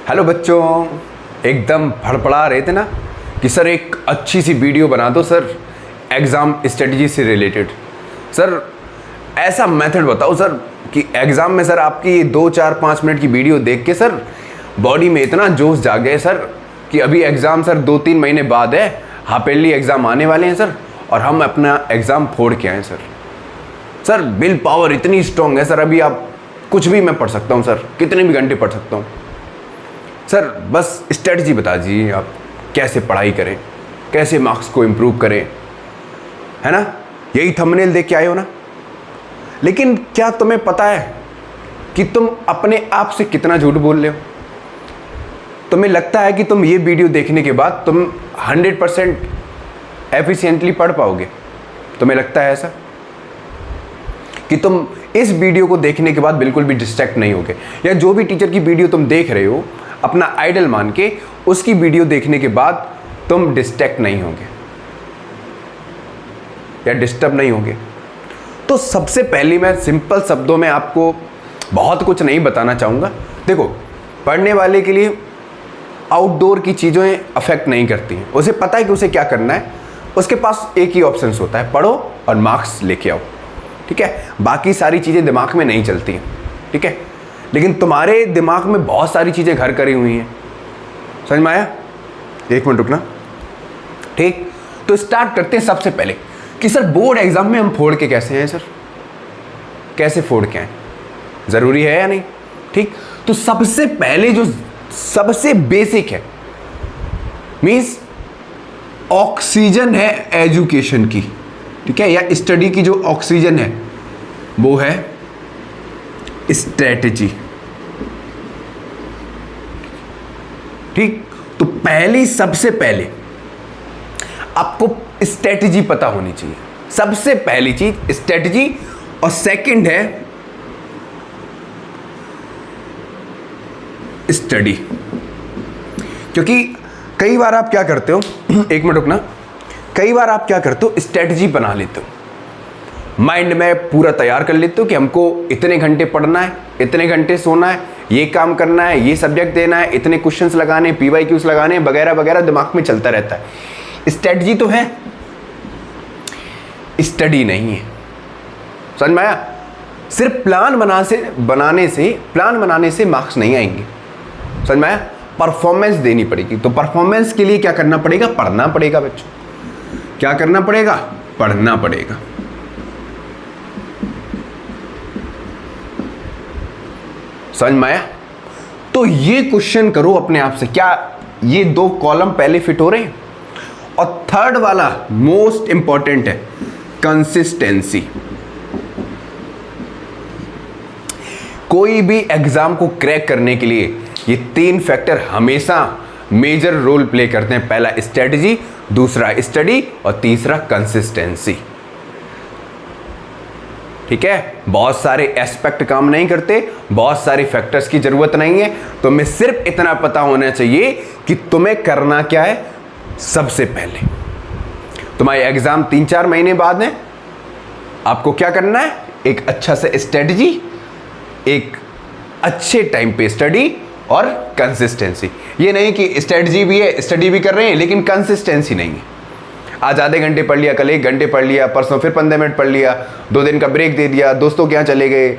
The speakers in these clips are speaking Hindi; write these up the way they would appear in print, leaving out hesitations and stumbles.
हेलो बच्चों, एकदम फड़फड़ा रहे थे ना कि सर एक अच्छी सी वीडियो बना दो सर एग्ज़ाम स्ट्रेटजी से रिलेटेड। सर ऐसा मेथड बताओ सर कि एग्ज़ाम में सर आपकी 2-4-5 मिनट की वीडियो देख के सर बॉडी में इतना जोश जाग गए सर कि अभी एग्ज़ाम सर 2-3 महीने बाद है, हाफेली एग्ज़ाम आने वाले हैं सर और हम अपना एग्ज़ाम फोड़ के आए सर। सर विल पावर इतनी स्ट्रांग है सर, अभी आप कुछ भी मैं पढ़ सकता हूँ सर, कितने भी घंटे पढ़ सकता हूँ सर। बस स्ट्रेटजी बता दीजिए आप कैसे पढ़ाई करें, कैसे मार्क्स को इम्प्रूव करें, है ना। यही थंबनेल देख के आए हो ना। लेकिन क्या तुम्हें पता है कि तुम अपने आप से कितना झूठ बोल रहे हो? तुम्हें लगता है कि तुम ये वीडियो देखने के बाद तुम 100% एफिशिएंटली पढ़ पाओगे? तुम्हें लगता है ऐसा कि तुम इस वीडियो को देखने के बाद बिल्कुल भी डिस्ट्रैक्ट नहीं होगे, या जो भी टीचर की वीडियो तुम देख रहे हो अपना आइडल मान के उसकी वीडियो देखने के बाद तुम डिस्ट्रैक्ट नहीं होगे या डिस्टर्ब नहीं होगे? तो सबसे पहले मैं सिंपल शब्दों में आपको बहुत कुछ नहीं बताना चाहूँगा। देखो, पढ़ने वाले के लिए आउटडोर की चीज़ें अफेक्ट नहीं करती हैं। उसे पता है कि उसे क्या करना है, उसके पास एक ही ऑप्शन होता है, पढ़ो और मार्क्स लेके आओ, ठीक है। बाकी सारी चीज़ें दिमाग में नहीं चलती हैं, ठीक है। लेकिन तुम्हारे दिमाग में बहुत सारी चीज़ें घर करी हुई हैं, समझ में आया? एक मिनट रुकना, ठीक। तो स्टार्ट करते हैं सबसे पहले कि सर बोर्ड एग्जाम में हम फोड़ के कैसे हैं सर, कैसे फोड़ के आए, ज़रूरी है या नहीं? ठीक। तो सबसे पहले जो सबसे बेसिक है मीन्स ऑक्सीजन है एजुकेशन की, ठीक है, या स्टडी की जो ऑक्सीजन है वो है स्ट्रेटजी, ठीक। तो पहली सबसे पहले आपको स्ट्रेटजी पता होनी चाहिए, सबसे पहली चीज स्ट्रेटजी। और सेकंड है स्टडी। क्योंकि कई बार आप क्या करते हो, एक मिनट रुकना, कई बार आप क्या करते हो स्ट्रेटजी बना लेते हो, माइंड में पूरा तैयार कर लेते हो कि हमको इतने घंटे पढ़ना है, इतने घंटे सोना है, ये काम करना है, ये सब्जेक्ट देना है, इतने क्वेश्चंस लगाने, PYQs लगाने वगैरह वगैरह दिमाग में चलता रहता है। स्ट्रेटजी तो है, स्टडी नहीं है। समझ में आया? सिर्फ प्लान बनाने से मार्क्स नहीं आएंगे, समझ में आया? परफॉर्मेंस देनी पड़ेगी। तो परफॉर्मेंस के लिए क्या करना पड़ेगा? पढ़ना पड़ेगा बच्चों। क्या करना पड़ेगा? पढ़ना पड़ेगा। समझ में आया? तो ये क्वेश्चन करो अपने आप से, क्या ये 2 कॉलम पहले फिट हो रहे हैं? और थर्ड वाला मोस्ट इंपॉर्टेंट है कंसिस्टेंसी। कोई भी एग्जाम को क्रैक करने के लिए ये 3 फैक्टर हमेशा मेजर रोल प्ले करते हैं। पहला स्ट्रेटजी, दूसरा स्टडी और तीसरा कंसिस्टेंसी, ठीक है। बहुत सारे एस्पेक्ट काम नहीं करते, बहुत सारे फैक्टर्स की जरूरत नहीं है। तुम्हें सिर्फ इतना पता होना चाहिए कि तुम्हें करना क्या है। सबसे पहले तुम्हारे एग्जाम 3-4 महीने बाद है, आपको क्या करना है? एक अच्छा सा स्ट्रेटजी, एक अच्छे टाइम पे स्टडी और कंसिस्टेंसी। ये नहीं कि स्ट्रेटजी भी है, स्टडी भी कर रहे हैं लेकिन कंसिस्टेंसी नहीं है। आज आधे घंटे पढ़ लिया, कल 1 घंटे पढ़ लिया, परसों फिर 15 मिनट पढ़ लिया, 2 दिन का ब्रेक दे दिया, दोस्तों के यहाँ चले गए,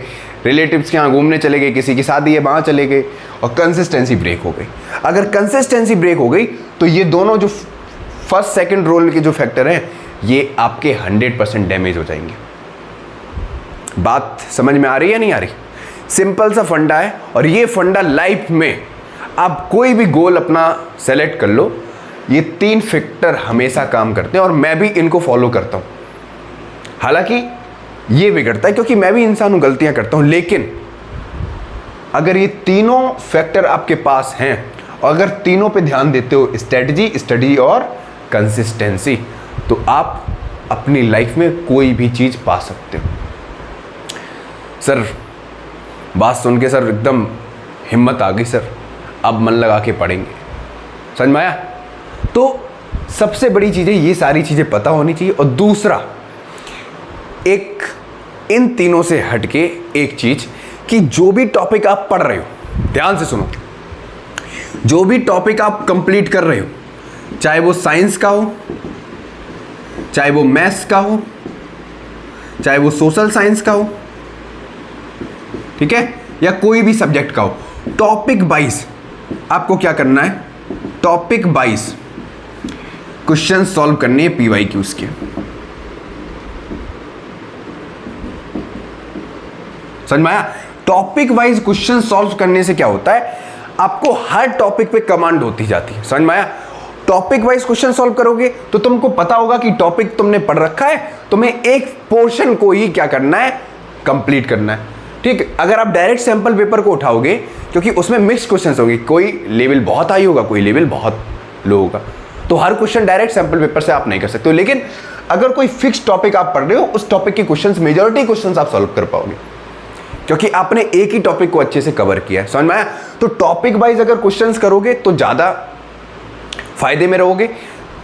रिलेटिव्स के यहाँ घूमने चले गए, किसी की शादी है वहाँ चले गए और कंसिस्टेंसी ब्रेक हो गई। अगर कंसिस्टेंसी ब्रेक हो गई तो ये दोनों जो फर्स्ट सेकंड रोल के जो फैक्टर हैं ये आपके 100% डैमेज हो जाएंगे। बात समझ में आ रही है नहीं आ रही? सिंपल सा फंडा है और ये फंडा लाइफ में आप कोई भी गोल अपना सेलेक्ट कर लो, ये 3 फैक्टर हमेशा काम करते हैं और मैं भी इनको फॉलो करता हूँ। हालांकि ये बिगड़ता है क्योंकि मैं भी इंसान हूँ, गलतियाँ करता हूँ, लेकिन अगर ये तीनों फैक्टर आपके पास हैं और अगर तीनों पे ध्यान देते हो, स्ट्रेटजी, स्टडी और कंसिस्टेंसी, तो आप अपनी लाइफ में कोई भी चीज़ पा सकते हो। सर बात सुन के सर एकदम हिम्मत आ गई सर, अब मन लगा के पढ़ेंगे। समझ में आया? तो सबसे बड़ी चीज़ है ये सारी चीज़ें पता होनी चाहिए। और दूसरा, एक इन तीनों से हटके एक चीज़ कि जो भी टॉपिक आप पढ़ रहे हो, ध्यान से सुनो, जो भी टॉपिक आप कंप्लीट कर रहे हो, चाहे वो साइंस का हो, चाहे वो मैथ्स का हो, चाहे वो सोशल साइंस का हो, ठीक है, या कोई भी सब्जेक्ट का हो, टॉपिक वाइज आपको क्या करना है, टॉपिक वाइज क्वेश्चन सॉल्व करने हैं PYQs के। समझ में आया? टॉपिक वाइज क्वेश्चन सॉल्व करने से क्या होता है, आपको हर टॉपिक पे कमांड होती जाती है। समझ में आया? टॉपिक वाइज क्वेश्चन सॉल्व करोगे तो तुमको पता होगा कि टॉपिक तुमने पढ़ रखा है, तुम्हें एक पोर्शन को ही क्या करना है, कंप्लीट करना है। ठीक, अगर आप डायरेक्ट सैंपल पेपर को उठाओगे, क्योंकि उसमें मिक्स क्वेश्चंस होंगे, कोई लेवल बहुत हाई होगा, कोई लेवल बहुत लो होगा, तो हर क्वेश्चन डायरेक्ट सैंपल पेपर से आप नहीं कर सकते हो। लेकिन अगर कोई फिक्स टॉपिक आप पढ़ रहे हो, उस टॉपिक के क्वेश्चंस, मेजॉरिटी क्वेश्चंस आप सॉल्व कर पाओगे, क्योंकि आपने एक ही टॉपिक को अच्छे से कवर किया है। समझ में आया? तो टॉपिक वाइज अगर क्वेश्चंस करोगे तो ज्यादा फायदे में रहोगे,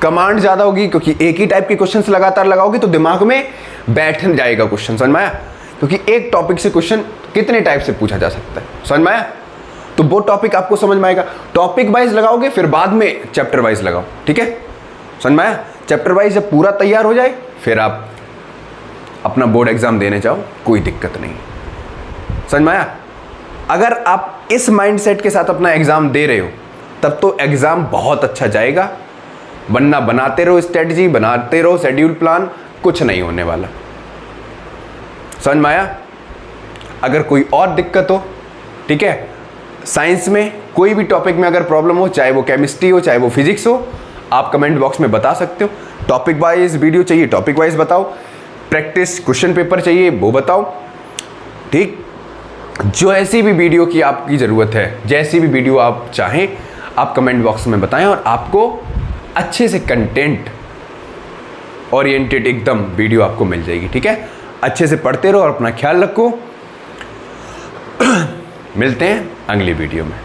कमांड ज्यादा होगी, क्योंकि एक ही टाइप के क्वेश्चंस लगातार लगाओगे तो दिमाग में बैठ जाएगा क्वेश्चन। समझ में आया? क्योंकि एक टॉपिक से क्वेश्चन कितने टाइप से पूछा जा सकता है। समझ में आया? तो वो टॉपिक आपको समझ में आएगा। टॉपिक वाइज लगाओगे, फिर बाद में चैप्टर वाइज लगाओ। ठीक है, समझ में आया? चैप्टर वाइज जब पूरा तैयार हो जाए, फिर आप अपना बोर्ड एग्जाम देने जाओ, कोई दिक्कत नहीं। समझ में आया? अगर आप इस माइंडसेट के साथ अपना एग्जाम दे रहे हो, तब तो एग्जाम बहुत अच्छा जाएगा, वरना बनाते रहो स्ट्रेटजी, बनाते रहो शेड्यूल प्लान, कुछ नहीं होने वाला। समझ में आया? अगर कोई और दिक्कत हो, ठीक है, साइंस में कोई भी टॉपिक में अगर प्रॉब्लम हो, चाहे वो केमिस्ट्री हो, चाहे वो फिजिक्स हो, आप कमेंट बॉक्स में बता सकते हो। टॉपिक वाइज वीडियो चाहिए, टॉपिक वाइज बताओ, प्रैक्टिस क्वेश्चन पेपर चाहिए, वो बताओ। ठीक, जो ऐसी भी वीडियो की आपकी ज़रूरत है, जैसी भी वीडियो आप चाहें, आप कमेंट बॉक्स में बताएं, और आपको अच्छे से कंटेंट ओरिएंटेड एकदम वीडियो आपको मिल जाएगी। ठीक है, अच्छे से पढ़ते रहो और अपना ख्याल रखो। मिलते हैं अगली वीडियो में।